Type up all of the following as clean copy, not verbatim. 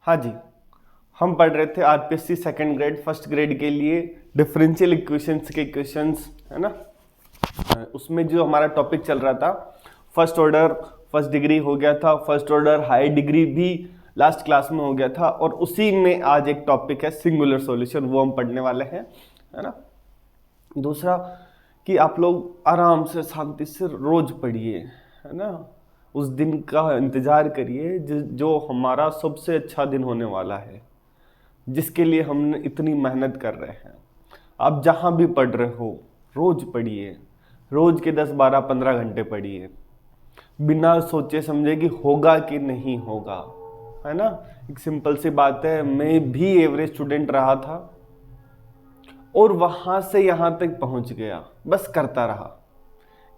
हाँ जी, हम पढ़ रहे थे RPSC second grade first grade के लिए डिफरेंशियल इक्वेशंस के क्वेश्चंस, है ना। उसमें जो हमारा टॉपिक चल रहा था फर्स्ट ऑर्डर फर्स्ट डिग्री हो गया था, फर्स्ट ऑर्डर हाई डिग्री भी लास्ट क्लास में हो गया था, और उसी में आज एक टॉपिक है सिंगुलर सॉल्यूशन, वो हम पढ़ने वाले हैं, है ना। दूसरा कि आप लोग आराम से शांति से रोज पढ़िए, है ना। उस दिन का इंतजार करिए जो हमारा सबसे अच्छा दिन होने वाला है, जिसके लिए हम इतनी मेहनत कर रहे हैं। आप जहाँ भी पढ़ रहे हो रोज पढ़िए, रोज के 10 12 15 घंटे पढ़िए, बिना सोचे समझे कि होगा कि नहीं होगा, है ना। एक सिंपल सी बात है, मैं भी एवरेज स्टूडेंट रहा था और वहां से यहां तक पहुंच गया, बस करता रहा,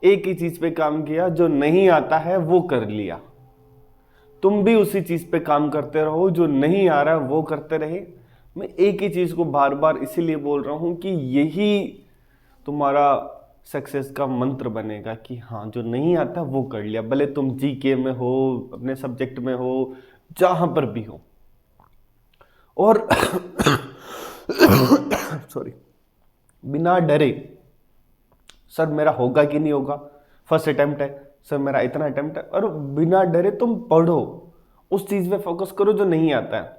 एक ही चीज पे काम किया, जो नहीं आता है वो कर लिया। तुम भी उसी चीज पे काम करते रहो, जो नहीं आ रहा है वो करते रहे। मैं एक ही चीज को बार बार इसीलिए बोल रहा हूं कि यही तुम्हारा सक्सेस का मंत्र बनेगा कि हाँ, जो नहीं आता वो कर लिया, भले तुम जीके में हो, अपने सब्जेक्ट में हो, जहां पर भी हो। और सॉरी, बिना डरे, सर मेरा होगा कि नहीं होगा, फर्स्ट अटेम्प्ट है, सर मेरा इतना अटेम्प्ट है, और बिना डरे तुम पढ़ो, उस चीज पे फोकस करो जो नहीं आता है,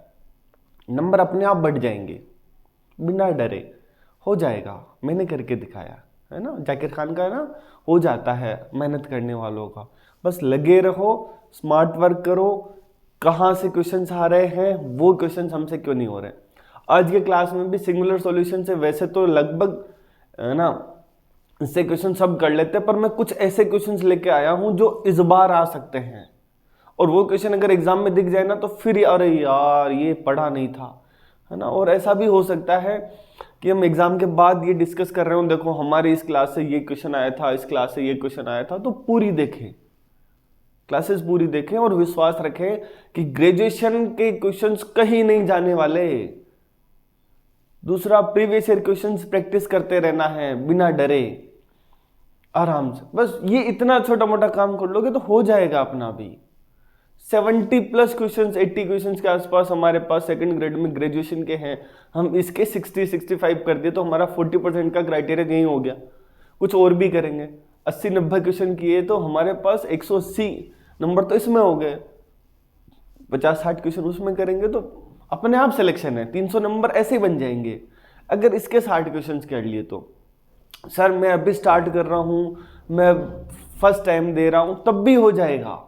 नंबर अपने आप बढ़ जाएंगे। बिना डरे हो जाएगा, मैंने करके दिखाया, है ना। जाकिर खान का है ना, हो जाता है मेहनत करने वालों का। बस लगे रहो, स्मार्ट वर्क करो। कहाँ से क्वेश्चंस आ रहे हैं, वो क्वेश्चंस हमसे क्यों नहीं हो रहे। आज के क्लास में भी सिंगुलर सॉल्यूशन से वैसे तो लगभग, है ना, इससे क्वेश्चन सब कर लेते हैं, पर मैं कुछ ऐसे क्वेश्चंस लेके आया हूं जो इस बार आ सकते हैं, और वो क्वेश्चन अगर एग्जाम में दिख जाए ना तो फिर अरे यार ये पढ़ा नहीं था, है ना। और ऐसा भी हो सकता है कि हम एग्जाम के बाद ये डिस्कस कर रहे हो, देखो हमारी इस क्लास से ये क्वेश्चन आया था, इस क्लास से ये क्वेश्चन आया था, तो पूरी देखें, क्लासेस पूरी देखें, और विश्वास रखें कि ग्रेजुएशन के क्वेश्चंस कहीं नहीं जाने वाले। दूसरा, प्रीवियस ईयर क्वेश्चंस प्रैक्टिस करते रहना है बिना डरे, आराम से। बस ये इतना छोटा मोटा काम कर लोगे तो हो जाएगा अपना भी। 70+ क्वेश्चंस, 80 क्वेश्चंस के आसपास हमारे पास सेकंड ग्रेड में ग्रेजुएशन के हैं। हम इसके 60-65 कर दिए तो हमारा 40% का क्राइटेरिया यही हो गया। कुछ और भी करेंगे, 80-90 क्वेश्चन किए तो हमारे पास 180 नंबर तो इसमें हो गए। 50-60 क्वेश्चन उसमें करेंगे तो अपने आप सिलेक्शन है, 300 नंबर ऐसे ही बन जाएंगे। अगर इसके 60 क्वेश्चन कर लिए तो सर मैं अभी स्टार्ट कर रहा हूं, मैं फर्स्ट टाइम दे रहा हूं, तब भी हो जाएगा।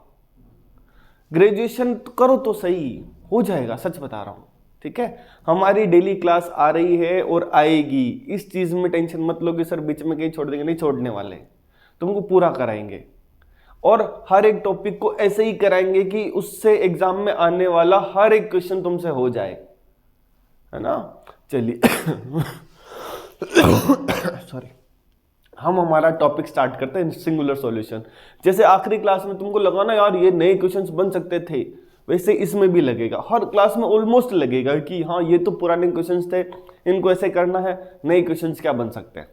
ग्रेजुएशन करो तो सही, हो जाएगा, सच बता रहा हूं, ठीक है। हमारी डेली क्लास आ रही है और आएगी, इस चीज में टेंशन मत लो कि सर बीच में कहीं छोड़ देंगे, नहीं छोड़ने वाले, तुमको पूरा कराएंगे। और हर एक टॉपिक को ऐसे ही कराएंगे कि उससे एग्जाम में आने वाला हर एक क्वेश्चन तुमसे हो जाए, है ना। चलिए सॉरी, हम हमारा टॉपिक स्टार्ट करते हैं, सिंगुलर सॉल्यूशन। जैसे आखिरी क्लास में तुमको लगा ना यार ये नए क्वेश्चंस बन सकते थे, वैसे इसमें भी लगेगा, हर क्लास में ऑलमोस्ट लगेगा कि हाँ ये तो पुराने क्वेश्चंस थे, इनको ऐसे करना है, नए क्वेश्चंस क्या बन सकते हैं।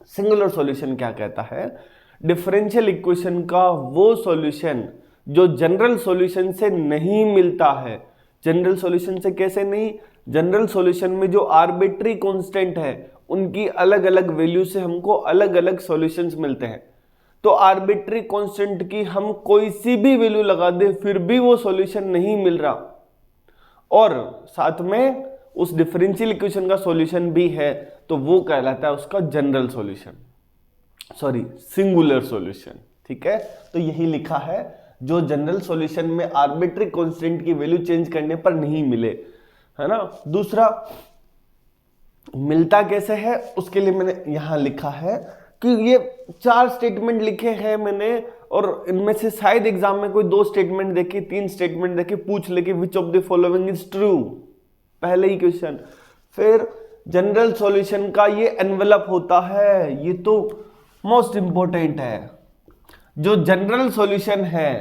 सिंगुलर सॉल्यूशन क्या कहता है, डिफरेंशियल इक्वेशन का वो सॉल्यूशन जो जनरल सॉल्यूशन से नहीं मिलता है। जनरल सॉल्यूशन से कैसे नहीं, जनरल सॉल्यूशन में जो आर्बिट्री कांस्टेंट है उनकी अलग अलग वैल्यू से हमको अलग अलग सॉल्यूशंस मिलते हैं। तो आर्बिट्री कांस्टेंट की हम कोई सी भी वैल्यू लगा दे फिर भी वो सॉल्यूशन नहीं मिल रहा, और साथ में उस डिफरेंशियल इक्वेशन का सॉल्यूशन भी है, तो वो कहलाता है उसका general solution, sorry singular solution, ठीक है। तो यही लिखा है, जो जनरल सॉल्यूशन में आर्बिट्री कांस्टेंट की वैल्यू चेंज करने पर नहीं मिले, है ना। दूसरा, मिलता कैसे है उसके लिए मैंने यहां लिखा है कि ये 4 स्टेटमेंट लिखे हैं मैंने, और इनमें से शायद एग्जाम में कोई 2 स्टेटमेंट देखे, 3 स्टेटमेंट देखे, पूछ लेके विच of the following is true, पहले ही क्वेश्चन। फिर जनरल सॉल्यूशन का ये एनवेलप होता है, ये तो मोस्ट इंपॉर्टेंट है। जो जनरल सॉल्यूशन है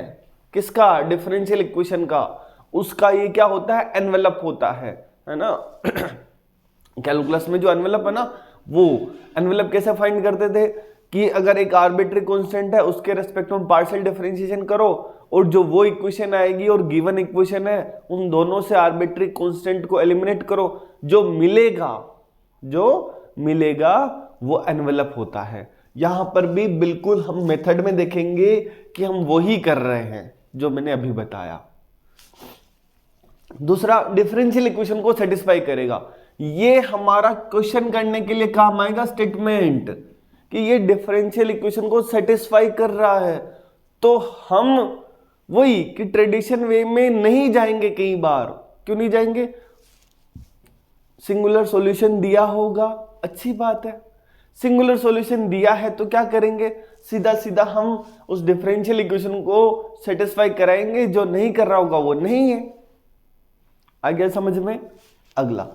किसका, डिफरेंशियल इक्वेशन का, उसका ये क्या होता है, एनवेलप होता है ना। कैलकुलस में जो एनवेलप है ना, वो एनवेलप कैसे फाइंड करते थे कि अगर एक आर्बिट्री कांस्टेंट है उसके रेस्पेक्ट में पार्शियल डिफरेंशिएशन करो, और जो वो इक्वेशन आएगी और गिवन इक्वेशन है उन दोनों से आर्बिट्री कांस्टेंट को एलिमिनेट करो, जो मिलेगा वो एनवेलप होता है। यहां पर भी बिल्कुल हम मेथड में देखेंगे कि हम वही कर रहे हैं जो मैंने अभी बताया। दूसरा, डिफरेंशियल इक्वेशन को सेटिस्फाई करेगा। ये हमारा क्वेश्चन करने के लिए काम आएगा स्टेटमेंट कि ये डिफरेंशियल इक्वेशन को सेटिस्फाई कर रहा है। तो हम वही कि ट्रेडिशन वे में नहीं जाएंगे, कई बार क्यों नहीं जाएंगे, सिंगुलर सॉल्यूशन दिया होगा, अच्छी बात है। सिंगुलर सॉल्यूशन दिया है तो क्या करेंगे, सीधा सीधा हम उस डिफरेंशियल इक्वेशन को सेटिस्फाई कराएंगे, जो नहीं कर रहा होगा वो नहीं है। आ गया समझ में। अगला,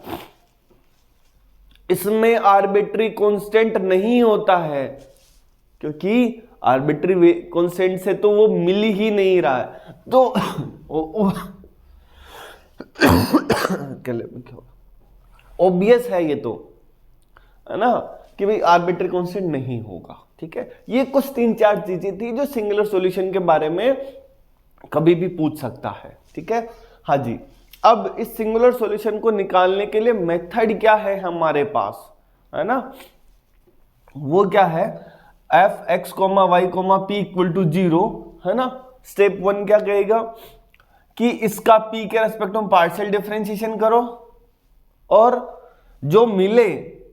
इसमें आर्बिट्री कांस्टेंट नहीं होता है, क्योंकि आर्बिट्री कांस्टेंट से तो वो मिल ही नहीं रहा है। तो ऑब्वियस है ये तो, है ना, कि भाई आर्बिट्री कांस्टेंट नहीं होगा। ठीक है, ये कुछ 3-4 चीजें थी जो सिंगुलर सॉल्यूशन के बारे में कभी भी पूछ सकता है। ठीक है, हाँ जी। अब इस सिंगुलर सॉल्यूशन को निकालने के लिए मेथड क्या है हमारे पास, है ना, वो क्या है, F X comma Y comma P equal to 0, है ना। स्टेप 1 क्या कहेगा कि इसका पी के रेस्पेक्ट में पार्शियल डिफरेंशिएशन करो और जो मिले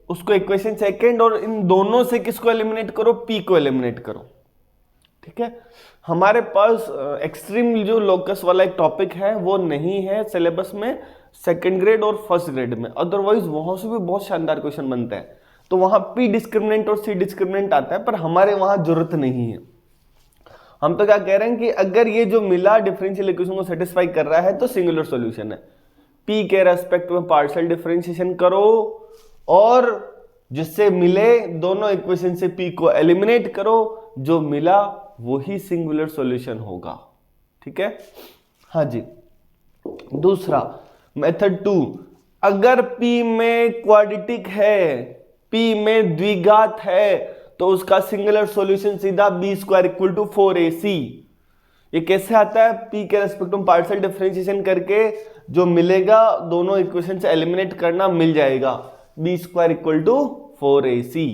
उसको इक्वेशन सेकंड, और इन दोनों से किसको एलिमिनेट करो, पी को एलिमिनेट करो। ठीक है, हमारे पास एक्सट्रीम जो लोकस वाला एक टॉपिक है वो नहीं है सिलेबस में, सेकंड ग्रेड और फर्स्ट ग्रेड में, अदरवाइज वहां से भी बहुत शानदार क्वेश्चन बनते हैं। तो वहां पी डिस्क्रिमिनेंट और सी डिस्क्रिमिनेंट आता है, पर हमारे वहां जरूरत नहीं है। हम तो क्या कह रहे हैं कि अगर ये जो मिला डिफरेंशियल इक्वेशन को सेटिस्फाई कर रहा है तो सिंगुलर सॉल्यूशन है। पी के रेस्पेक्ट में पार्शियल डिफरेंशिएशन करो और जिससे मिले दोनों इक्वेशन से पी को एलिमिनेट करो, जो मिला वही सिंगुलर सॉल्यूशन होगा। ठीक है, हाँ जी। दूसरा, मेथड 2, अगर P में क्वाड्रेटिक है, P में द्विघात है, तो उसका सिंगुलर सॉल्यूशन सीधा b square equal to 4ac। ये कैसे आता है, P के रेस्पेक्ट में पार्शियल डिफरेंशिएशन करके जो मिलेगा दोनों इक्वेशन से एलिमिनेट करना, मिल जाएगा b square equal to 4ac।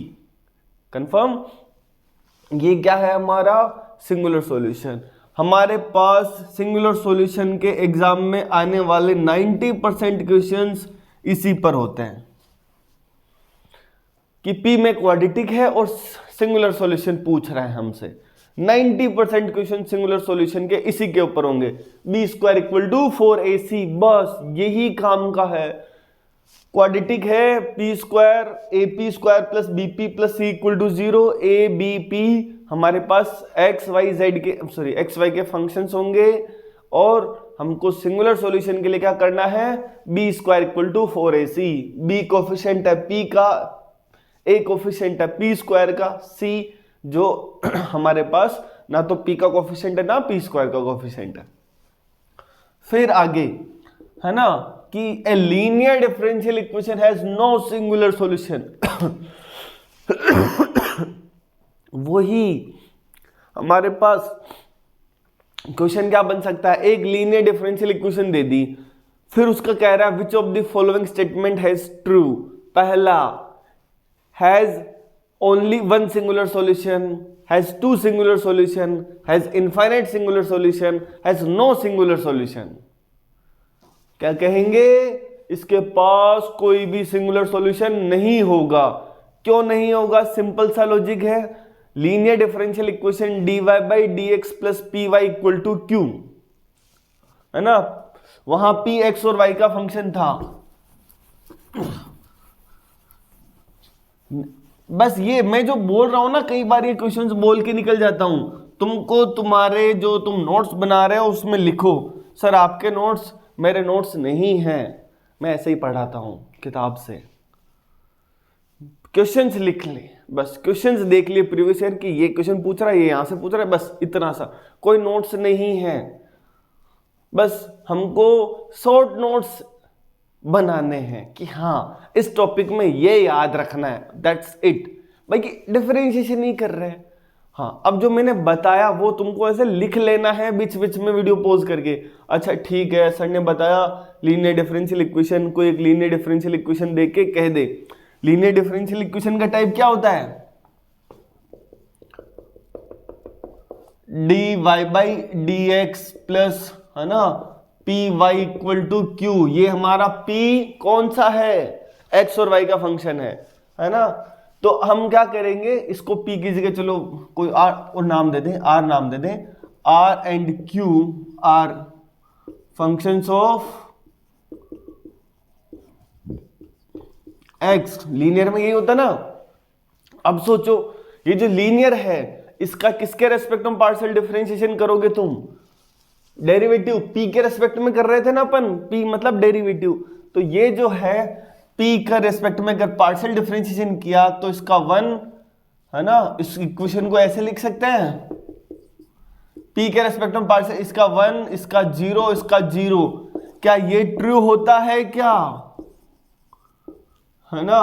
Confirm, ये क्या है हमारा सिंगुलर सॉल्यूशन। हमारे पास सिंगुलर सॉल्यूशन के एग्जाम में आने वाले 90% क्वेश्चंस इसी पर होते हैं कि P में क्वाड्रेटिक है और सिंगुलर सॉल्यूशन पूछ रहे हैं हमसे। 90% क्वेश्चन सिंगुलर सॉल्यूशन के इसी के ऊपर होंगे, b square equal to 4ac, बस यही काम का है। क्वाड्रेटिक है, P square AP square plus BP plus C equal to 0, ABP हमारे पास एक्स वाई के फंक्शंस होंगे, और हमको सिंगुलर सॉल्यूशन के लिए क्या करना है, b square equal to 4ac। b coefficient है p का, a कोफिशिएंट है p स्क्वायर का, c जो हमारे पास ना तो p का कोफिशिएंट है ना p स्क्वायर का कोफिशिएंट है। फिर आगे है ना कि a linear differential equation has no singular solution. वही हमारे पास क्वेश्चन क्या बन सकता है, एक लीनियर डिफरेंशियल इक्वेशन दे दी, फिर उसका कह रहा है which of the following statement has true. पहला, has only one singular solution, has two singular solution, has infinite singular solution, has no singular solution. क्या कहेंगे, इसके पास कोई भी सिंगुलर सॉल्यूशन नहीं होगा। क्यों नहीं होगा, सिंपल सा लॉजिक है, linear differential equation dy by dx plus P Y equal to Q, है ना, वहां p x और y का फंक्शन था। बस ये मैं जो बोल रहा हूं ना, कई बार ये क्वेश्चंस बोल के निकल जाता हूं, तुमको तुम्हारे जो तुम नोट्स बना रहे हो उसमें लिखो, सर आपके नोट्स मेरे नोट्स नहीं हैं, मैं ऐसे ही पढ़ाता हूं किताब से। क्वेश्चंस लिख ले, बस क्वेश्चंस देख लिए प्रीवियस ईयर की, ये क्वेश्चन पूछ रहा है, ये यहां से पूछ रहा है, बस इतना सा, कोई नोट्स नहीं है। बस हमको शॉर्ट नोट्स बनाने हैं कि हाँ इस टॉपिक में ये याद रखना है, दैट्स इट। बाकी डिफरेंशिएशन नहीं कर रहे हैं हाँ, अब जो मैंने बताया वो तुमको ऐसे लिख लेना है बीच बीच में वीडियो पॉज करके। अच्छा ठीक है, सर ने बताया लीनियर डिफरेंशियल इक्वेशन, कोई एक लीनियर डिफरेंशियल इक्वेशन देख के कह दे लीनियर डिफरेंशियल इक्वेशन का टाइप क्या होता है, dy by D X plus, है ना, P Y equal to Q. ये हमारा p कौन सा है, x और y का फंक्शन है ना। तो हम क्या करेंगे, इसको p की जगह चलो कोई r और नाम दे दें, r नाम दे दें, r and q are functions of x। लीनियर में यही होता ना। अब सोचो ये जो लीनियर है इसका किसके रेस्पेक्ट में पार्शियल डिफरेंशिएशन करोगे तुम, डेरिवेटिव p के रेस्पेक्ट में कर रहे थे ना अपन, p मतलब डेरिवेटिव। तो ये जो है p का रेस्पेक्ट में अगर पार्शियल डिफरेंशिएशन किया तो इसका 1, है ना, इस इक्वेशन को ऐसे लिख सकते हैं, p के रेस्पेक्ट में पार्शियल, इसका 1, इसका 0, इसका 0। क्या ये ट्रू होता है क्या, है ना।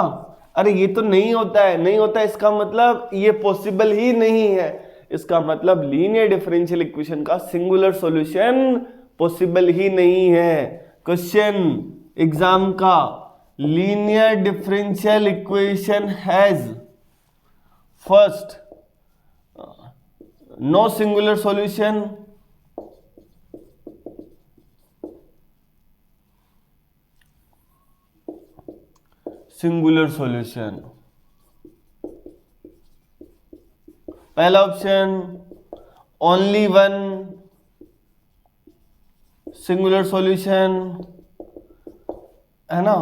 अरे ये तो नहीं होता है, नहीं होता है, इसका मतलब ये पॉसिबल ही नहीं है। इसका मतलब लीनियर डिफरेंशियल इक्वेशन का सिंगुलर सॉल्यूशन पॉसिबल ही नहीं है। क्वेश्चन एग्जाम का, linear differential equation has first no singular solution, singular solution. पहला option only one singular solution, है ना,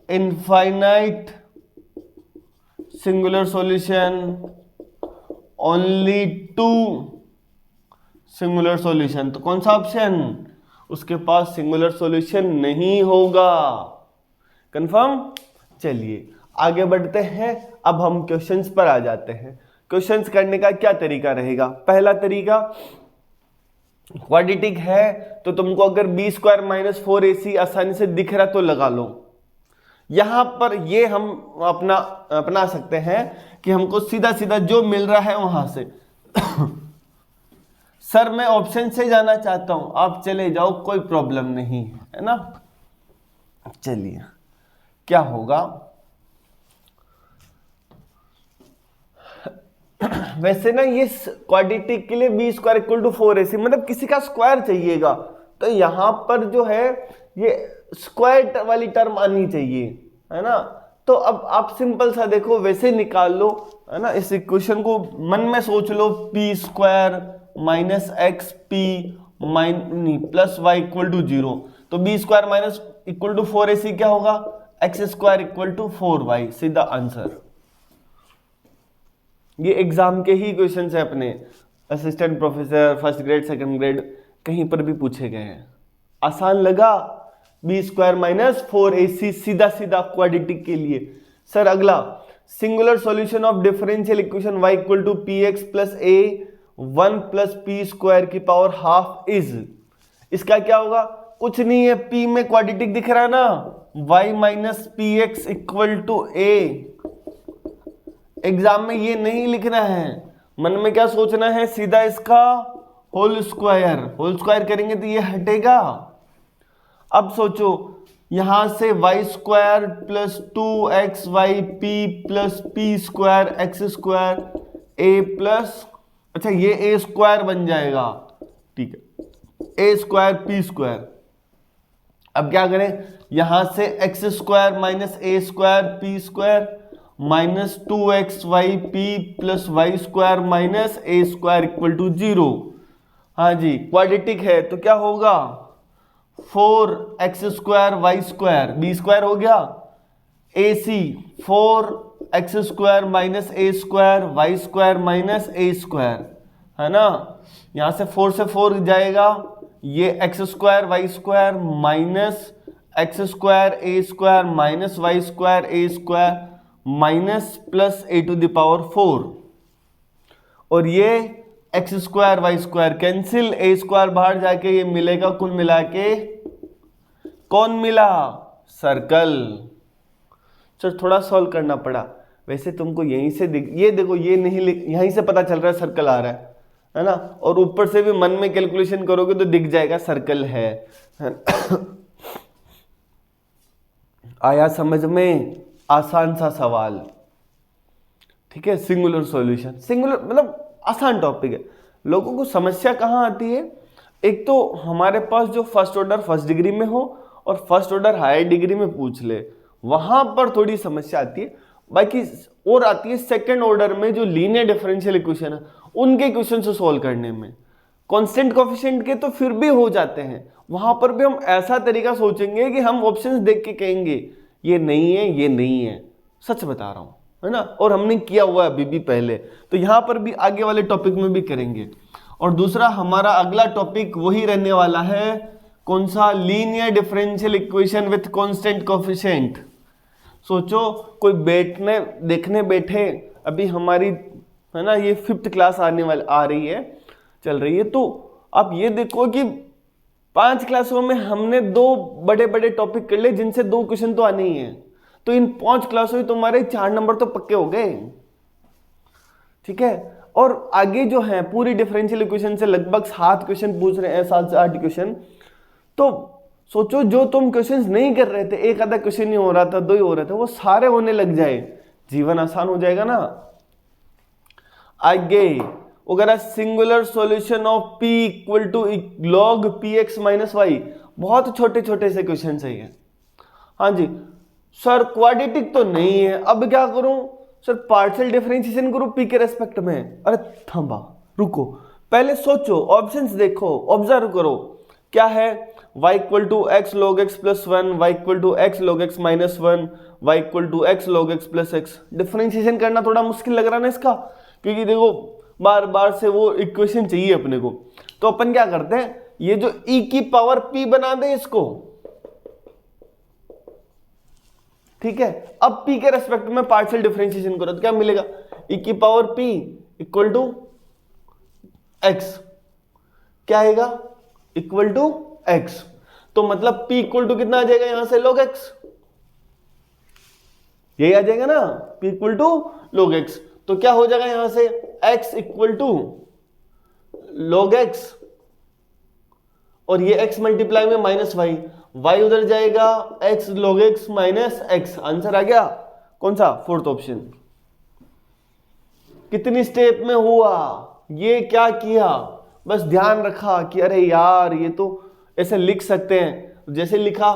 infinite singular solution, only two singular solution. तो कौन सा ऑप्शन, उसके पास सिंगुलर सॉल्यूशन नहीं होगा। कंफर्म। चलिए आगे बढ़ते हैं, अब हम क्वेश्चंस पर आ जाते हैं। क्वेश्चंस करने का क्या तरीका रहेगा, पहला तरीका क्वाड्रेटिक है तो तुमको अगर बी स्क्वायर माइनस 4ac आसानी से दिख रहा तो लगा लो। यहां पर ये हम अपना सकते हैं कि हमको सीधा सीधा जो मिल रहा है वहां से सर मैं ऑप्शन से जाना चाहता हूं, आप चले जाओ, कोई प्रॉब्लम नहीं है ना। चलिए क्या होगा, वैसे ना ये क्वाड्रेटिक के लिए B square equal to 4ac मतलब किसी का स्क्वायर चाहिएगा, तो यहां पर जो है ये स्क्वायर वाली टर्म आनी चाहिए, है ना। तो अब आप सिंपल सा देखो, वैसे निकाल लो, है ना, इस इक्वेशन को मन में सोच लो, p square minus x p plus y equal to 0। तो b square minus equal to 4ac क्या होगा, x square equal to 4y, सीधा आंसर। ये एग्जाम के ही क्वेश्चन है, अपने assistant professor first grade second grade कहीं पर भी पूछे गए हैं। आसान लगा, बी स्क्वायर माइनस 4ac सीधा सीधा क्वाड्रेटिक के लिए। सर अगला, singular solution of differential equation y equal to P x plus A 1 plus P square की पावर हाफ इज, इसका क्या होगा, कुछ नहीं है, p में क्वाड्रेटिक दिख रहा है ना, y minus P X equal to A. Exam में ये नहीं लिखना है, मन में क्या सोचना है, सीधा इसका होल स्क्वायर करेंगे तो ये हटेगा। अब सोचो यहां से y square plus 2xy p plus P square x square a plus, अच्छा ये ए स्क्वायर बन जाएगा, ठीक है, ए स्क्वायर पी स्क्वायर। अब क्या करें, यहां से X square minus A square P square minus 2xy p plus Y square minus A square equal to 0। हाँ जी, क्वाड्रेटिक है तो क्या होगा, 4x square Y square, B square हो गया, ac 4x square minus A square Y square minus A square, है ना। यहां से 4 से 4 जाएगा, ये x square Y square minus x square a square minus y square a square minus plus a to the power 4, और ये x square Y square cancel, a square बाहर जाके ये मिलेगा, कुल मिला के कौन मिला, सर्कल। चल थोड़ा सॉल्व करना पड़ा, वैसे तुमको यहीं से ये देखो, ये नहीं यहीं से पता चल रहा है सर्कल आ रहा है ना, और ऊपर से भी मन में कैलकुलेशन करोगे तो दिख जाएगा सर्कल है आया समझ में? आसान सा सवाल, ठीक है। सिंगुलर सॉल्यूशन, सिंगुलर मतलब आसान टॉपिक है। लोगों को समस्या कहाँ आती है? एक तो हमारे पास जो फर्स्ट ऑर्डर फर्स्ट डिग्री में हो और फर्स्ट ऑर्डर हायर डिग्री में पूछ ले, वहां पर थोड़ी समस्या आती है। बाकी और आती है सेकंड ऑर्डर में जो लीनियर डिफरेंशियल इक्वेशन है, उनके क्वेश्चन से सॉल्व करने में। कांस्टेंट कोएफिशिएंट के तो फिर भी हो जाते हैं, वहां पर भी हम ऐसा तरीका सोचेंगे कि हम ऑप्शंस देख के कहेंगे ये नहीं है, ये नहीं है। सच बता रहा हूं, है ना, और हमने किया हुआ है अभी भी पहले, तो यहां पर भी आगे वाले टॉपिक में भी करेंगे। और दूसरा हमारा अगला टॉपिक वही रहने वाला है, कौन सा? Linear differential equation with constant coefficient. सोचो कोई बैठने देखने बैठे, अभी हमारी है ना ये 5th क्लास आ रही है, चल रही है, तो आप ये देखो कि 5 क्लासों में हमने 2 बड़े बड़े टॉपिक कर लिए जिनसे 2 क्वेश्चन तो आने ही है, तो इन 5 क्लासों में तुम्हारे 4 नंबर तो पक्के हो गए, ठीक है। और आगे जो है पूरी डिफरेंशियल इक्वेशन से लगभग 7 क्वेश्चन पूछ रहे हैं, 7 से 8 क्वेश्चन। तो सोचो जो तुम क्वेश्चंस नहीं कर रहे थे, एक आधा क्वेश्चन ही हो रहा था, 2 ही हो रहे थे, वो सारे होने लग जाए, जीवन आसान हो जाएगा ना। आगे अगर singular solution of p equal to log px minus Y, बहुत छोटे छोटे से क्वेश्चन है ये। हाँ जी सर, क्वाड्रेटिक तो नहीं है, अब क्या करूं सर? पार्शियल डिफरेंशिएशन करूं p के रेस्पेक्ट में? अरे थंबा, रुको, पहले सोचो, ऑप्शंस देखो, ऑब्जर्व करो क्या है। y equal to X log X plus 1, y equal to X log X minus 1, y equal to X log X plus X. Differentiation करना थोड़ा मुश्किल लग रहा है ना इसका, क्योंकि देखो बार बार से वो इक्वेशन चाहिए अपने को। तो अपन क्या करते हैं, ये जो e की पावर p बना दे इसको, ठीक है। अब p के रेस्पेक्ट में पार्शियल डिफरेंशिएशन करो तो क्या मिलेगा? e की power p equal to x, क्या आएगा? Equal to x। तो मतलब p इक्वल टू कितना आ जाएगा यहां से? log x, यही आ जाएगा ना, p equal to log x। तो क्या हो जाएगा यहां से? x equal to log x, और ये x मल्टीप्लाई में माइनस वाई, y उधर जाएगा x log x minus x। Answer आ गया कौन सा? 4th option. कितनी स्टेप में हुआ ये? क्या किया? बस ध्यान रखा कि अरे यार ये तो ऐसे लिख सकते हैं, जैसे लिखा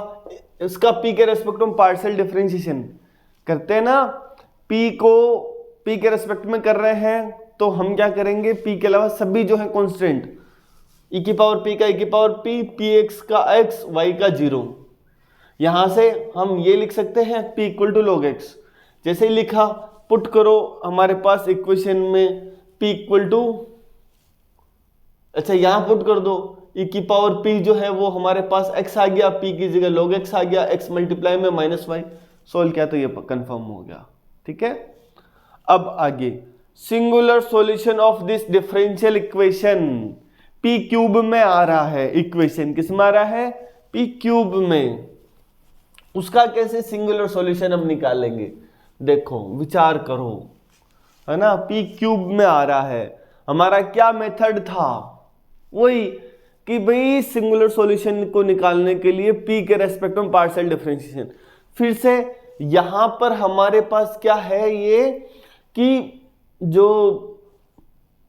इसका p के रेस्पेक्ट में पार्शियल डिफरेंशिएशन करते हैं ना, p को p के रेस्पेक्ट में कर रहे हैं, तो हम क्या करेंगे? p के अलावा सभी जो है कांस्टेंट, e की पावर p का e की पावर p, px का x, y का 0। यहां से हम ये लिख सकते हैं p equal to log x। जैसे ही लिखा पुट करो हमारे पास इक्वेशन में p इक्वल टू, अच्छा यहां पुट कर दो, e की पावर p जो है वो हमारे पास x आ गया, p की जगह log x आ गया, x मल्टीप्लाई में माइनस वाई। सोल्व किया तो ये कंफर्म हो गया, ठीक है। अब आगे singular solution of this differential equation, p cube में आ रहा है इक्वेशन, किस में आ रहा है? p क्यूब में। उसका कैसे सिंगुलर सॉल्यूशन हम निकालेंगे? देखो विचार करो, है ना, p क्यूब में आ रहा है। हमारा क्या मेथड था? वही कि भाई सिंगुलर सॉल्यूशन को निकालने के लिए p के रेस्पेक्ट में पार्शियल डिफरेंशिएशन। फिर से यहां पर हमारे पास क्या है ये कि जो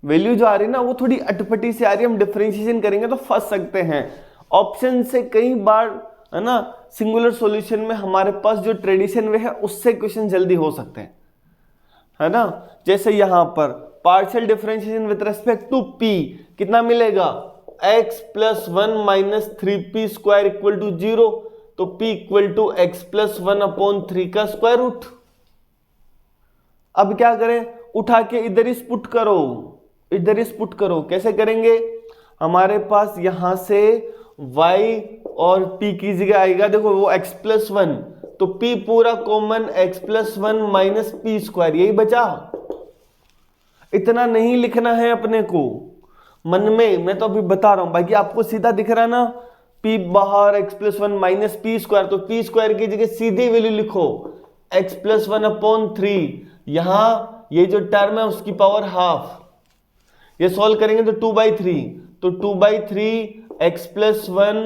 वैल्यू जो आ रही है ना वो थोड़ी अटपटी से आ रही है, हम डिफरेंशिएशन करेंगे तो फंस सकते हैं। ऑप्शन से कई बार है ना सिंगुलर सॉल्यूशन में हमारे पास जो ट्रेडिशन वे है उससे क्वेश्चन जल्दी हो सकते हैं, है ना। जैसे यहां पर partial differentiation with respect to p कितना मिलेगा? x plus 1 minus 3p square equal to 0। तो p equal to X plus 1 upon 3 का स्क्वायर रूट। अब क्या करें? उठा के इधर ही पुट करो, इधर ही पुट करो। कैसे करेंगे? हमारे पास यहां से y और p की जगह आएगा, देखो वो x प्लस 1, तो p पूरा common x plus 1 minus p square, यही बचा। इतना नहीं लिखना है अपने को मन में, मैं तो अभी बता रहा हूं, बाकी आपको सीधा दिख रहा है ना, p बाहर x plus 1 minus p square, तो p स्क्वायर की जगह सीधी वैल्यू लिखो x प्लस 1 अपॉन 3, यहां ये जो टर्म है उसकी पावर हाफ, ये सॉल्व करेंगे तो 2/3, तो 2/3 x प्लस 1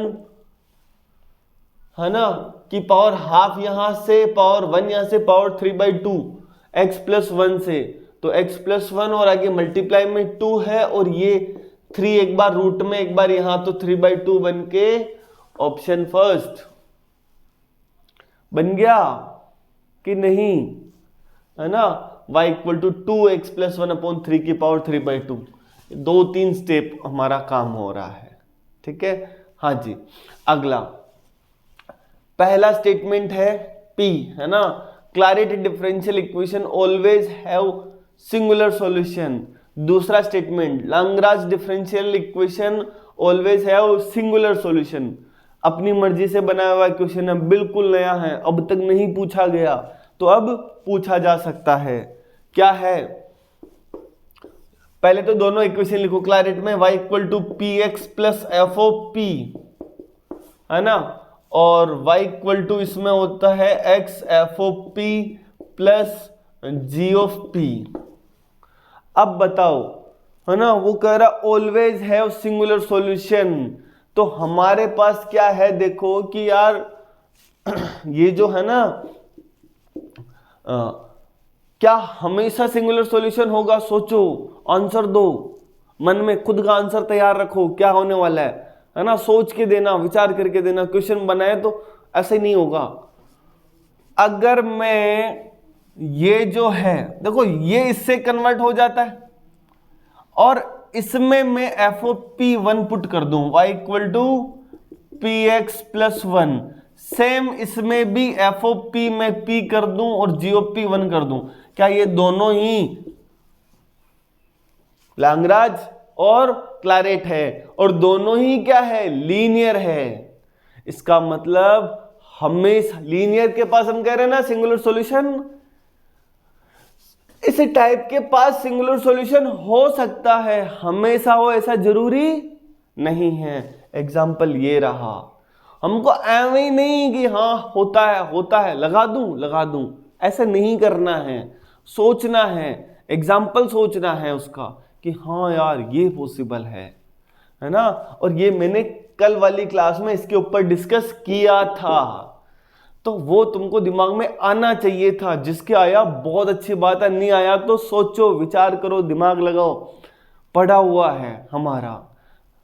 है ना की पावर हाफ, यहां से पावर 1, यहां से पावर 3/2 x प्लस 1 से, तो x प्लस 1 और आगे मल्टीप्लाई में 2 है और ये 3 एक बार रूट में एक बार यहां, तो 3/2 बन के ऑप्शन फर्स्ट बन गया कि नहीं, है ना। y equal to 2x plus 1/3 की पावर 3/2, 2-3 स्टेप हमारा काम हो रहा है, ठीक है। हाँ जी, अगला पहला स्टेटमेंट है P, है ना, clarity differential equation always have singular solution. दूसरा statement Lagrange differential equation always have singular solution. अपनी मर्जी से बनाया हुआ इक्वेशन है, बिल्कुल नया है, अब तक नहीं पूछा गया, तो अब पूछा जा सकता है। क्या है, पहले तो दोनों इक्वेशन लिखो क्लैरिटी में, y equal to P x plus F of P, है ना, और y इक्वल टू इसमें होता है x F of P plus G of P. अब बताओ, है ना, वो कह रहा ऑलवेज हैव सिंगुलर सॉल्यूशन, तो हमारे पास क्या है, देखो कि यार ये जो है ना क्या हमेशा सिंगुलर सॉल्यूशन होगा? सोचो, आंसर दो, मन में खुद का आंसर तैयार रखो, क्या होने वाला है ना, सोच के देना, विचार करके देना। क्वेश्चन बनाए तो ऐसे नहीं होगा। अगर मैं ये जो है देखो ये इससे कन्वर्ट हो जाता है और इसमें मैं एफ ओ पी 1 पुट कर दूं, y equal to P x plus 1, same इसमें भी एफ ओ पी में p कर दूं और जी ओ पी 1 कर दूं। क्या ये दोनों ही लैग्रांज और क्लैरेट है और दोनों ही क्या है, लीनियर है। इसका मतलब हमेशा लीनियर के पास हम कह रहे हैं ना सिंगुलर सॉल्यूशन, इस टाइप के पास सिंगुलर सॉल्यूशन हो सकता है, हमेशा हो ऐसा जरूरी नहीं है। एग्जाम्पल ये रहा, हमको एवं ही नहीं कि हाँ होता है लगा दूं, ऐसा नहीं करना है, सोचना है, एग्जाम्पल सोचना है उसका कि हाँ यार ये पॉसिबल है ना। और ये मैंने कल वाली क्लास में इसके ऊपर डिस्कस किया था, तो वो तुमको दिमाग में आना चाहिए था। जिसके आया बहुत अच्छी बात है, नहीं आया तो सोचो, विचार करो, दिमाग लगाओ। पढ़ा हुआ है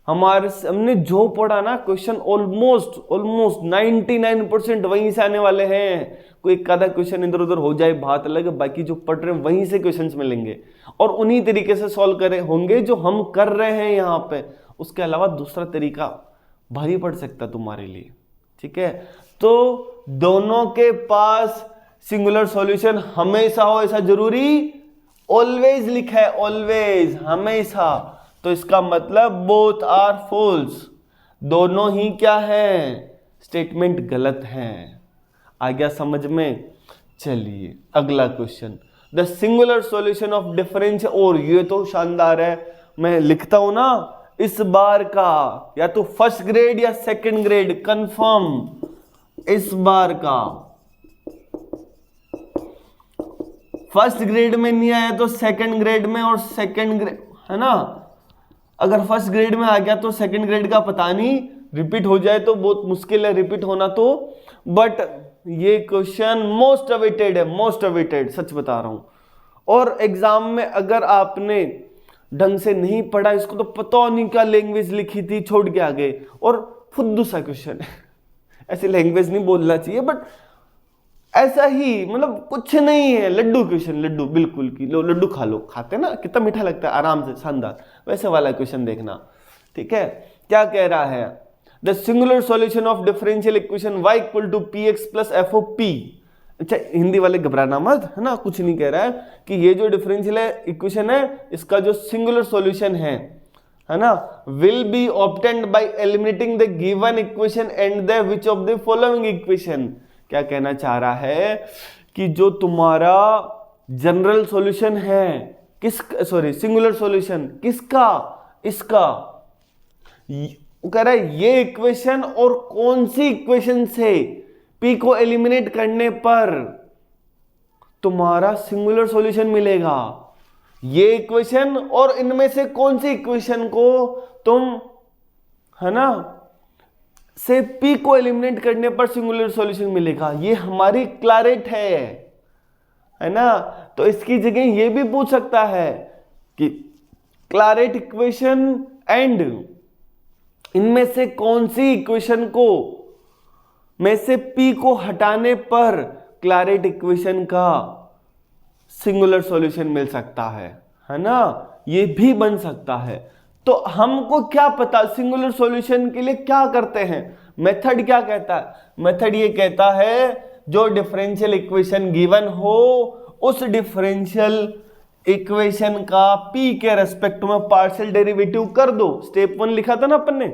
हमने जो पढ़ा ना, क्वेश्चन ऑलमोस्ट 99% वहीं से आने वाले हैं। कोई एक आधा क्वेश्चन इधर उधर हो जाए बात अलग, बाकी जो पढ़ रहे हैं वहीं से क्वेश्चंस मिलेंगे और उन्हीं तरीके से सॉल्व करे होंगे जो हम कर रहे हैं यहाँ पे। उसके अलावा दूसरा तरीका भारी पड़ सकता तुम्हारे लिए, ठीक है। तो दोनों के पास सिंगुलर सॉल्यूशन हमेशा हो ऐसा जरूरी, ऑलवेज लिखा है, ऑलवेज, हमेशा, तो इसका मतलब बोथ आर फॉल्स, दोनों ही क्या है, स्टेटमेंट गलत है। आ गया समझ में? चलिए अगला question, the singular solution of difference, और ये तो शानदार है, मैं लिखता हूं ना इस बार का, या तो फर्स्ट ग्रेड या सेकंड ग्रेड कंफर्म, इस बार का फर्स्ट ग्रेड में नहीं आया तो सेकंड ग्रेड में, और सेकंड ग्रेड, है ना, अगर फर्स्ट ग्रेड में आ गया तो सेकंड ग्रेड का पता नहीं, रिपीट हो जाए तो बहुत मुश्किल है रिपीट होना तो। बट ये क्वेश्चन मोस्ट अवेटेड है, मोस्ट अवेटेड, सच बता रहा हूं। और एग्जाम में अगर आपने ढंग से नहीं पढ़ा इसको तो पता नहीं क्या लैंग्वेज लिखी थी, छोड़ के आ गए, और फुद्दू सा क्वेश्चन है। ऐसे लैंग्वेज नहीं बोलना चाहिए, बट ऐसा ही, मतलब कुछ नहीं है, लड्डू क्वेश्चन, लड्डू बिल्कुल की, लो लड्डू खा लो, खाते ना कितना मीठा लगता है, आराम से, शानदार, वैसे वाला क्वेश्चन देखना, ठीक है। क्या कह रहा है, the singular solution of differential equation y equal to P x plus F of p. अच्छा हिंदी वाले घबराना मत, है ना, कुछ नहीं कह रहा है कि ये जो डिफरेंशियल इक्वेशन है इसका जो सिंगुलर सॉल्यूशन है ना, will be obtained by eliminating the given equation and the which of the following equation. क्या कहना चाह रहा है कि जो तुम्हारा जनरल सॉल्यूशन है, सिंगुलर सॉल्यूशन किसका, इसका, वो कह रहा है ये इक्वेशन और कौन सी इक्वेशन से p को एलिमिनेट करने पर तुम्हारा सिंगुलर सॉल्यूशन मिलेगा। ये इक्वेशन और इनमें से कौन सी इक्वेशन को तुम, है ना, से P को एलिमिनेट करने पर सिंगुलर सॉल्यूशन मिलेगा। ये हमारी क्लारेट है ना। तो इसकी जगह ये भी पूछ सकता है कि क्लारेट इक्वेशन एंड इनमें से कौन सी इक्वेशन को में से P को हटाने पर क्लारेट इक्वेशन का सिंगुलर सॉल्यूशन मिल सकता है ना। ये भी बन सकता है। तो हमको क्या पता सिंगुलर सॉल्यूशन के लिए क्या करते हैं, मेथड क्या कहता है? मेथड ये कहता है जो डिफरेंशियल इक्वेशन गिवन हो उस डिफरेंशियल इक्वेशन का P के रेस्पेक्ट में पार्शियल डेरिवेटिव कर दो। स्टेप 1 लिखा था ना अपन ने।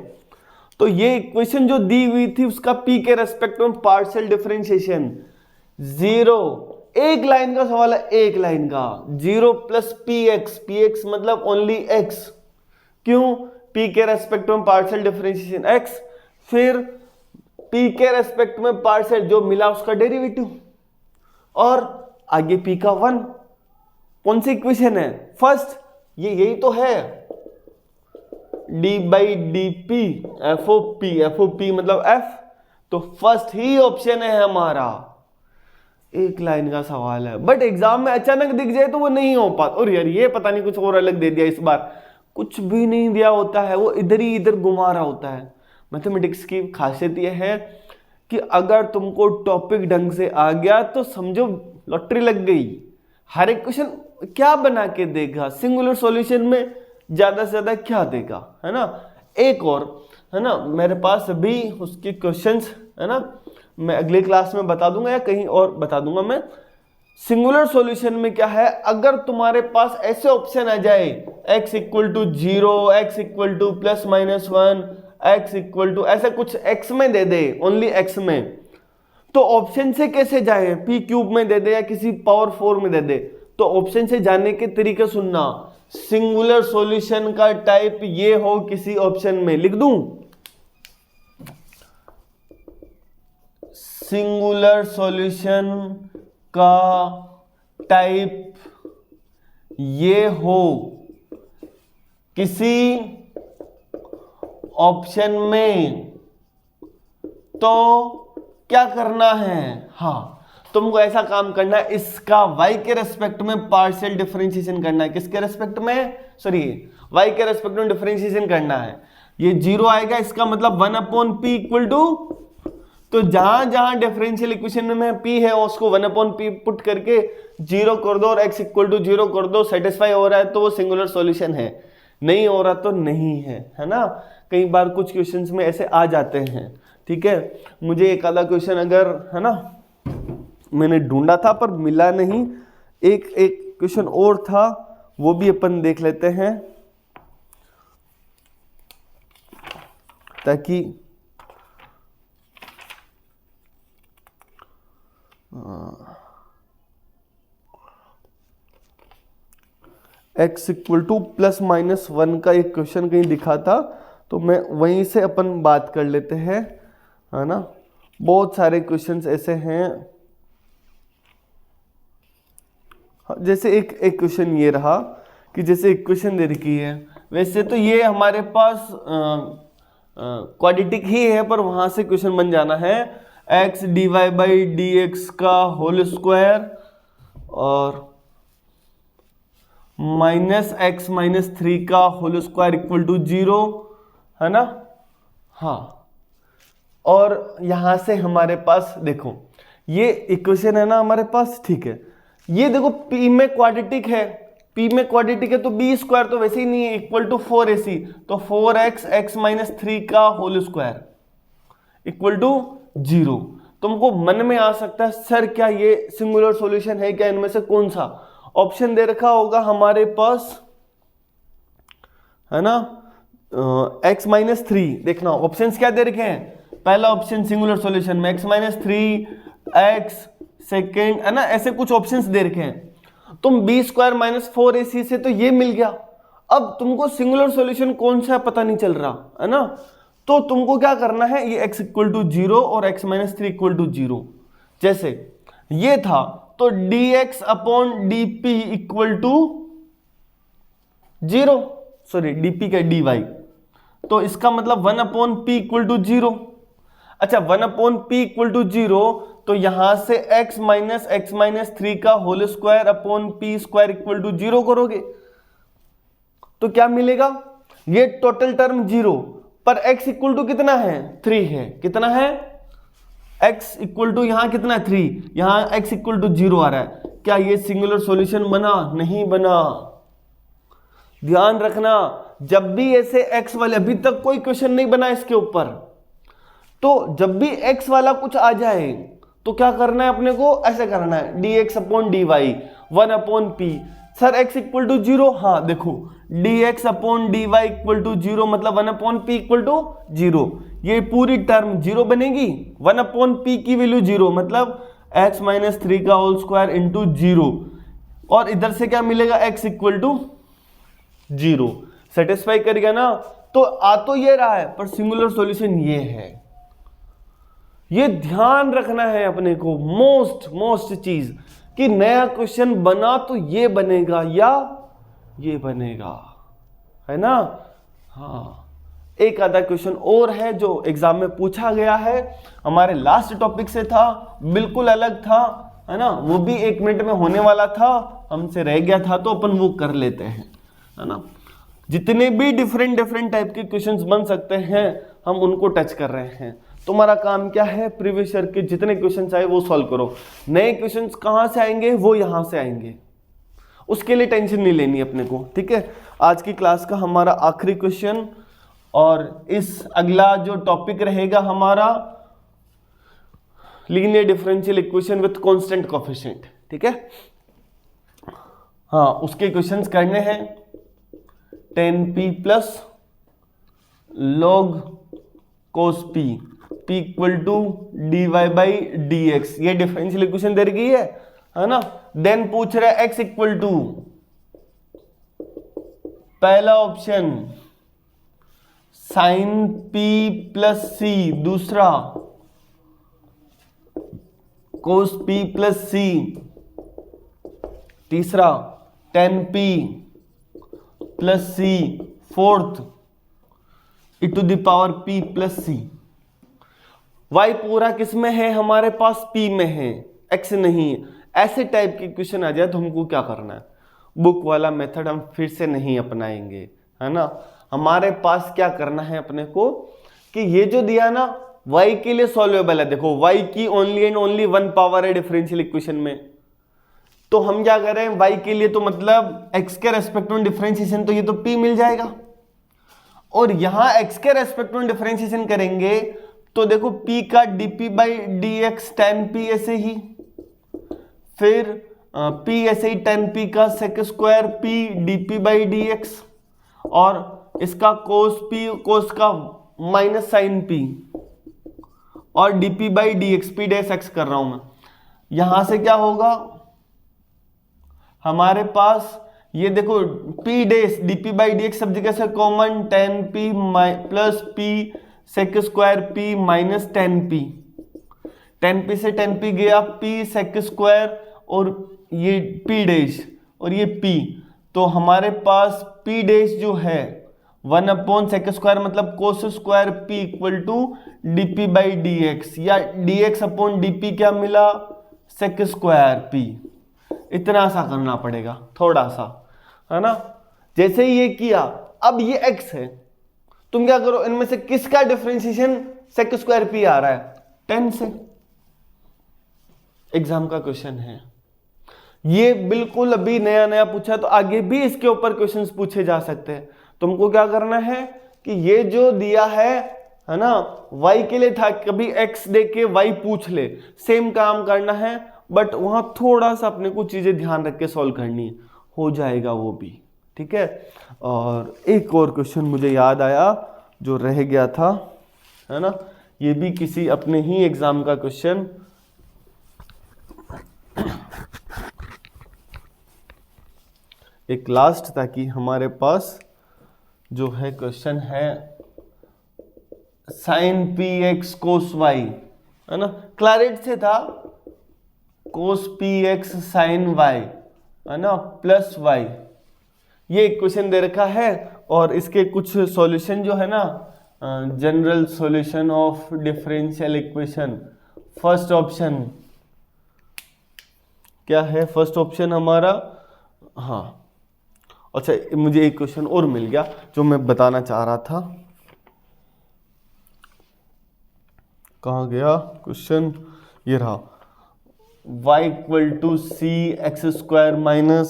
तो ये इक्वेशन जो दी हुई थी उसका P के रेस्पेक्ट में पार्शियल डिफरेंशिएशन 0, एक लाइन का सवाल है, एक लाइन का 0 प्लस px मतलब ओनली x। क्यों? P के रेस्पेक्ट में पार्शियल डिफरेंशिएशन x, फिर P के रेस्पेक्ट में पार्शियल जो मिला उसका डेरिवेटिव, और आगे P का 1। कौन सी इक्वेशन है? फर्स्ट, ये यही तो है, d/dp FOP मतलब f। तो फर्स्ट ही ऑप्शन है हमारा। एक लाइन का सवाल है, बट एग्जाम में अचानक दिख जाए तो वो नहीं हो पाता। और यार ये पता नहीं कुछ और अलग दे दिया इस बार, कुछ भी नहीं दिया होता है, वो इधर ही इधर घुमा रहा होता है। मैथमेटिक्स की खासियत ये है कि अगर तुमको टॉपिक ढंग से आ गया तो समझो लॉटरी लग गई। हर एक क्वेश्चन क्या बना के देगा, सिंगुलर सॉल्यूशन में ज्यादा से ज्यादा क्या देगा, है ना। एक और, है ना, मेरे पास अभी उसके क्वेश्चंस, है ना, मैं अगली क्लास में बता दूंगा या कहीं और बता दूंगा मैं। सिंगुलर सॉल्यूशन में क्या है, अगर तुम्हारे पास ऐसे ऑप्शन आ जाए x equal to 0, x equal to plus minus 1, x equal to ऐसा कुछ x में दे दे, ओनली x में, तो ऑप्शन से कैसे जाए, p क्यूब में दे दे या किसी पावर 4 में दे दे। तो ऑप्शन से जाने के तरीके सुनना, सिंगुलर सॉल्यूशन का टाइप ये हो किसी ऑप्शन में, लिख दूं, सिंगुलर सॉल्यूशन का टाइप ये हो किसी ऑप्शन में, तो क्या करना है? हाँ, तुमको ऐसा काम करना है, इसका y के रेस्पेक्ट में पार्शियल डिफरेंशिएशन करना है। किसके रेस्पेक्ट में? सॉरी, y के रेस्पेक्ट में डिफरेंशिएशन करना है। ये 0 आएगा, इसका मतलब 1/p इक्वल टू, तो जहां जहां डिफरेंशियल इक्वेशन में p है उसको 1/p पुट करके 0 कर दो और x इक्वल टू 0 कर दो। सेटिस्फाई हो रहा है तो वो सिंगुलर सॉल्यूशन है, नहीं हो रहा तो नहीं है ना। कई बार कुछ क्वेश्चंस में ऐसे आ जाते हैं, ठीक है। मुझे एक आधा क्वेश्चन अगर, है ना, मैंने ढूंढा था पर मिला नहीं, एक क्वेश्चन और था, वो भी अपन देख लेते हैं ताकि x equal to plus minus 1 का एक क्वेश्चन कहीं दिखा था, तो मैं वहीं से अपन बात कर लेते हैं, है ना। बहुत सारे क्वेश्चंस ऐसे हैं, जैसे एक क्वेश्चन ये रहा कि जैसे इक्वेशन दे रखी है, वैसे तो ये हमारे पास क्वाड्रेटिक ही है, पर वहां से क्वेश्चन बन जाना है x dy/dx का होल स्क्वायर और -x-3 का होल स्क्वायर इक्वल टू 0, है ना। हाँ, और यहां से हमारे पास देखो ये इक्वेशन है ना हमारे पास, ठीक है। ये देखो p में क्वाड्रेटिक है, p में क्वाड्रेटिक है तो b स्क्वायर तो वैसे ही नहीं है, इक्वल टू 4ac, तो 4x x-3 का होल स्क्वायर इक्वल टू 0। तुमको मन में आ सकता है सर क्या ये सिंगुलर सॉल्यूशन है क्या, इनमें से कौन सा? ऑप्शन दे रखा होगा हमारे पास, है ना, x-3। देखना ऑप्शंस क्या दे रखे हैं, पहला ऑप्शन सिंगुलर सॉल्यूशन में x-3 x, सेकेंड, है ना, ऐसे कुछ ऑप्शंस दे रखे हैं। तुम b स्क्वायर माइनस 4ac से तो ये मिल गया, अब तुमको सिंगुलर सॉल्यूशन कौन सा पता नहीं चल रहा, है ना। तो तुमको क्या करना है, ये x इक्वल टू 0 और x-3 इक्वल टू 0, जैसे ये था तो dx upon dp equal to 0, sorry dp का dy, तो इसका मतलब 1 अपॉन p इक्वल टू 0। अच्छा 1 अपॉन p इक्वल टू 0, तो यहां से x माइनस 3 का whole square upon p square equal to 0 करोगे तो क्या मिलेगा, ये टोटल टर्म 0 पर x इक्वल टू कितना है 3 है, कितना है x इक्वल टू यहां कितना है 3, यहां x इक्वल टू 0 आ रहा है। क्या ये सिंगुलर सॉल्यूशन बना, नहीं बना। ध्यान रखना जब भी ऐसे x वाले, अभी तक कोई क्वेश्चन नहीं बना इसके ऊपर, तो जब भी x वाला कुछ आ जाए तो क्या करना है अपने को, ऐसे करना है dx upon dy 1 upon p। Sir x equal to 0, हाँ देखो dx upon dy equal to 0 मतलब 1 अपॉन p इक्वल टू 0, ये पूरी टर्म 0 बनेगी। 1 अपॉन p की वैल्यू 0 मतलब x माइनस 3 का होल स्क्वायर इंटू 0, और इधर से क्या मिलेगा x इक्वल टू 0। सेटिस्फाई करेगा ना, तो आ तो ये रहा है पर सिंगुलर सॉल्यूशन ये है। ये ध्यान रखना है अपने को, मोस्ट चीज कि नया क्वेश्चन बना तो ये बनेगा या ये बनेगा, है ना। हाँ, एक आधा क्वेश्चन और है जो एग्जाम में पूछा गया है, हमारे लास्ट टॉपिक से था, बिल्कुल अलग था, है ना, वो भी 1 मिनट में होने वाला था, हमसे रह गया था तो अपन वो कर लेते हैं, है ना। जितने भी डिफरेंट टाइप के क्वेश्चंस बन सकते हैं हम उनको टच कर रहे हैं। तुम्हारा काम क्या है, प्रीवियस ईयर के जितने क्वेश्चन आए वो सॉल्व करो। नए क्वेश्चंस कहां से आएंगे, वो यहां से आएंगे, उसके लिए टेंशन नहीं लेनी अपने को, ठीक है। आज की क्लास का हमारा आखिरी क्वेश्चन, और इस अगला जो टॉपिक रहेगा हमारा linear differential equation with constant coefficient, ठीक है। हाँ, उसके क्वेश्चंस करने हैं 10p plus log cos p equal to dy by dx, ये डिफरेंशियल इक्वेशन दे रखी है ना। देन पूछ रहा है x इक्वल टू, पहला option sin p plus c, दूसरा cos p प्लस c, तीसरा tan p plus c, fourth e to the power p plus c। y पूरा किस में है, हमारे पास p में है, x नहीं है। ऐसे टाइप के क्वेश्चन आ जाए तो हमको क्या करना है, बुक वाला मेथड हम फिर से नहीं अपनाएंगे, है ना। हमारे पास क्या करना है अपने को कि ये जो दिया ना y के लिए सॉल्वेबल है, देखो y की ओनली एंड ओनली 1 पावर है डिफरेंशियल इक्वेशन में, तो हम क्या कर रहे हैं y के लिए, तो मतलब x के रेस्पेक्ट में डिफरेंशिएशन, तो ये तो p मिल जाएगा। और यहां x के रेस्पेक्ट में डिफरेंशिएशन करेंगे तो देखो p का dp by dx tan p ऐसे ही, फिर p ऐसे ही tan p का sec square p dp by dx, और इसका cos p cos का माइनस sin p, और dp by dx p dash x कर रहा हूं मैं। यहां से क्या होगा हमारे पास, ये देखो p dash dp by dx सब जगह से common, tan p plus p sec square p minus tan p, tan p से tan p गया p sec स्क्वायर, और ये p डैश और ये p, तो हमारे पास p डैश जो है 1 अपॉन sec स्क्वायर मतलब cos square p equal to dp by dx, या dx अपॉन dp क्या मिला, sec स्क्वायर p। इतना सा करना पड़ेगा थोड़ा सा, है ना। जैसे ही ये किया, अब ये x है, तुम क्या करो, इनमें से किसका डिफरेंशिएशन sec स्क्वायर p आ रहा है, 10 से। एग्जाम का क्वेश्चन है ये, बिल्कुल अभी नया पूछा, तो आगे भी इसके ऊपर क्वेश्चंस पूछे जा सकते हैं। तुमको क्या करना है कि ये जो दिया है ना, y के लिए था, कभी x दे के y पूछ ले, सेम काम करना है, बट वहां थोड़ा सा अपने को चीजें ध्यान रख के सॉल्व करनी है, हो जाएगा वो भी, ठीक है। और एक और क्वेश्चन मुझे याद आया जो रह गया था, है ना, ये भी किसी अपने ही एग्जाम का क्वेश्चन, एक लास्ट था कि हमारे पास जो है क्वेश्चन है sin px cos y, है ना, क्लैरिट से था, कोस पी एक्स साइन वाई, है ना, प्लस वाई, ये इक्वेशन दे रखा है। और इसके कुछ सॉल्यूशन जो है ना, general solution of differential equation, first option क्या है? फर्स्ट ऑप्शन हमारा, हाँ अच्छा, मुझे एक क्वेश्चन और मिल गया जो मैं बताना चाह रहा था। कहाँ गया क्वेश्चन? ये रहा, y equal to c x square minus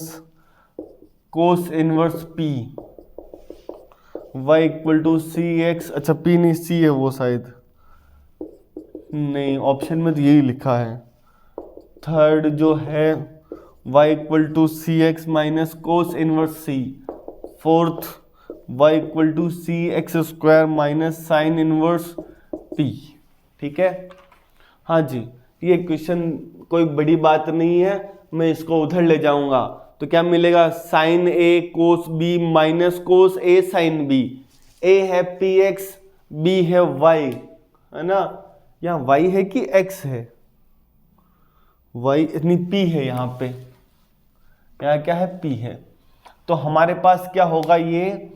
cos inverse p, y equal to c x, अच्छा p नहीं c है वो शायद, नहीं ऑप्शन में तो यही लिखा है। थर्ड जो है y equal to c x minus cos inverse c, fourth y equal to c x square minus sine inverse p। ठीक है, हाँ जी, ये क्वेश्चन कोई बड़ी बात नहीं है, मैं इसको उधर ले जाऊंगा तो क्या मिलेगा? साइन ए कोस बी माइनस कोस ए साइन बी। ए है पी एक्स, बी है वाई, है ना, यहाँ वाई है कि एक्स है? वाई इतनी पी है यहाँ पे, यहाँ क्या है? पी है। तो हमारे पास क्या होगा? ये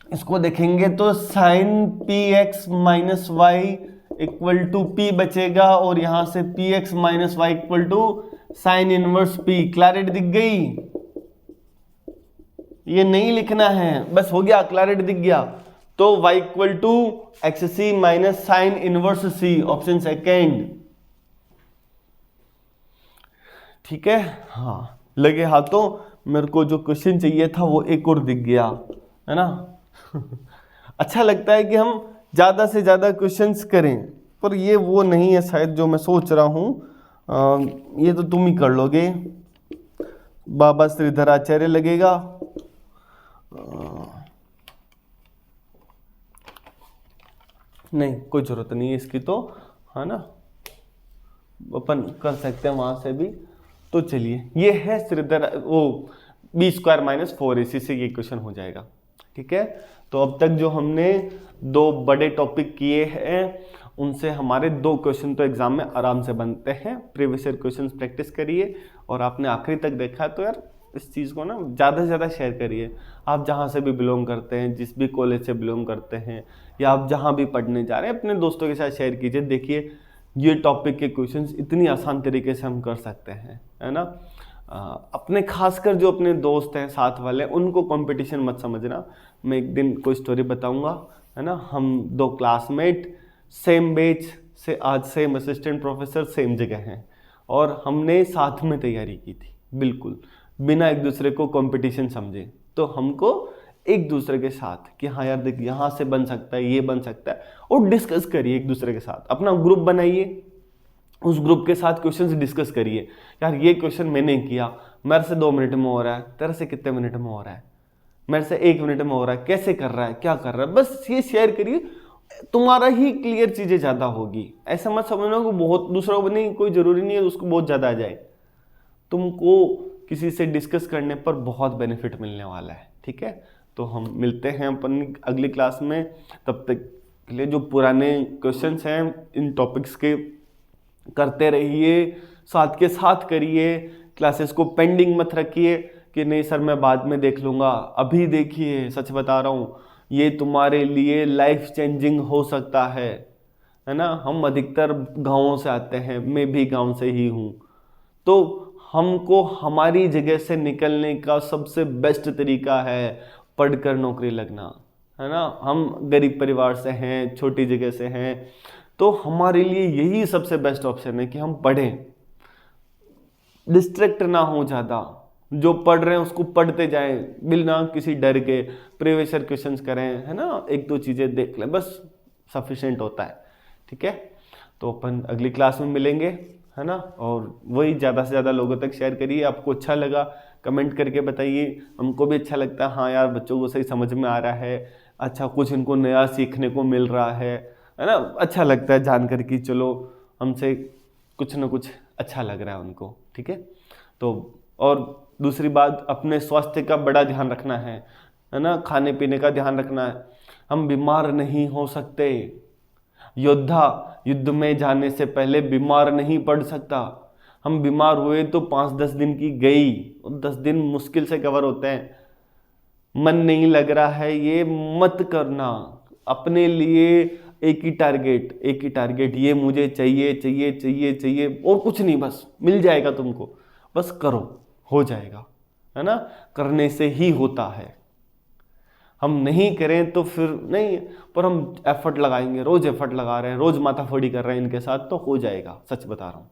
इसको देखेंगे तो sine p x minus y equal to p बचेगा, और यहां से p x minus y equal to sine inverse p. Clarity दिख गई? ये नहीं लिखना है, बस हो गया, क्लैरिटी दिख गया। तो y equal to x c minus sine inverse सी, ऑप्शन सेकेंड। ठीक है, हाँ लगे हाथों, मेरे को जो क्वेश्चन चाहिए था वो एक और दिख गया, है ना। अच्छा लगता है कि हम ज़्यादा से ज़्यादा क्वेश्चंस करें, पर ये वो नहीं है शायद जो मैं सोच रहा हूँ। ये तो तुम ही कर लोगे, बाबा श्रीधराचार्य लगेगा। नहीं कोई ज़रूरत नहीं है इसकी तो, है ना, अपन कर सकते हैं वहाँ से भी। तो चलिए, ये है श्रीधर वो बी स्क्वायर माइनस 4ac से ये क्वेश्चन हो जाएगा। ठीक है, तो अब तक जो हमने दो बड़े टॉपिक किए हैं उनसे हमारे दो क्वेश्चन तो एग्जाम में आराम से बनते हैं। प्रीवियस ईयर क्वेश्चंस प्रैक्टिस करिए, और आपने आखिरी तक देखा तो यार इस चीज़ को ना ज़्यादा से ज़्यादा शेयर करिए। आप जहाँ से भी बिलोंग करते हैं, जिस भी कॉलेज से बिलोंग करते हैं, या आप जहाँ भी पढ़ने जा रहे हैं, अपने दोस्तों के साथ शेयर कीजिए। देखिए ये टॉपिक के क्वेश्चंस इतनी आसान तरीके से हम कर सकते हैं, है ना। अपने खासकर जो अपने दोस्त हैं साथ वाले, उनको कंपटीशन मत समझना। मैं एक दिन कोई स्टोरी बताऊंगा, है ना। हम दो क्लासमेट सेम बैच से, आज सेम असिस्टेंट प्रोफेसर, सेम जगह हैं, और हमने साथ में तैयारी की थी, बिल्कुल बिना एक दूसरे को कंपटीशन समझे। तो हमको एक दूसरे के साथ कि हाँ यार देख यहाँ से बन सकता है, ये बन सकता है, और डिस्कस करिए एक दूसरे के साथ। अपना ग्रुप बनाइए, उस ग्रुप के साथ क्वेश्चंस डिस्कस करिए। यार ये क्वेश्चन मैंने किया, मेरे से 2 मिनट में हो रहा है, तेरे से कितने मिनट में हो रहा है, मेरे से 1 मिनट में हो रहा है, कैसे कर रहा है, क्या कर रहा है, बस ये शेयर करिए। तुम्हारा ही क्लियर चीज़ें ज़्यादा होगी। ऐसा मत समझना कि बहुत दूसरों को नहीं, कोई ज़रूरी नहीं है उसको बहुत ज़्यादा आ जाए। तुमको किसी से डिस्कस करने पर बहुत बेनिफिट मिलने वाला है। ठीक है, तो हम मिलते हैं अपन अगली क्लास में। तब तक के लिए जो पुराने क्वेश्चंस हैं इन टॉपिक्स के करते रहिए, साथ के साथ करिए। क्लासेस को पेंडिंग मत रखिए कि नहीं सर मैं बाद में देख लूँगा। अभी देखिए, सच बता रहा हूँ, ये तुम्हारे लिए लाइफ चेंजिंग हो सकता है ना। हम अधिकतर गाँवों से आते हैं, मैं भी गाँव से ही हूँ। तो हमको हमारी जगह से निकलने का सबसे बेस्ट तरीका है पढ़कर नौकरी लगना, है ना। हम गरीब परिवार से हैं, छोटी जगह से हैं, तो हमारे लिए यही सबसे बेस्ट ऑप्शन है कि हम पढ़ें, डिस्ट्रैक्ट ना हो ज़्यादा। जो पढ़ रहे हैं उसको पढ़ते जाएं बिना किसी डर के। प्रीवियस ईयर क्वेश्चंस करें, है ना, 1-2 चीज़ें देख लें, बस सफिशिएंट होता है। ठीक है, तो अपन अगली क्लास में मिलेंगे, है ना। और वही ज़्यादा से ज़्यादा लोगों तक शेयर करिए। आपको अच्छा लगा कमेंट करके बताइए, हमको भी अच्छा लगता है। हाँ यार बच्चों को सही समझ में आ रहा है, अच्छा कुछ इनको नया सीखने को मिल रहा है ना। अच्छा लगता है जानकर कि चलो हमसे कुछ ना कुछ अच्छा लग रहा है उनको। ठीक है, तो और दूसरी बात, अपने स्वास्थ्य का बड़ा ध्यान रखना है ना। खाने पीने का ध्यान रखना है। हम बीमार नहीं हो सकते। योद्धा युद्ध में जाने से पहले बीमार नहीं पड़ सकता। हम बीमार हुए तो 5-10 दिन की गई, 10 दिन मुश्किल से कवर होते हैं। मन नहीं लग रहा है, ये मत करना। अपने लिए एक ही टारगेट, ये मुझे चाहिए चाहिए चाहिए चाहिए, और कुछ नहीं, बस मिल जाएगा तुमको, बस करो, हो जाएगा, है ना। करने से ही होता है। हम नहीं करें तो फिर नहीं, पर हम एफर्ट लगाएंगे, रोज एफर्ट लगा रहे हैं, रोज माथाफोड़ी कर रहे हैं इनके साथ, तो हो जाएगा, सच बता रहा हूँ।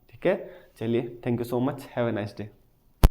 ठीक है, चलिए, thank you so much, have a nice day.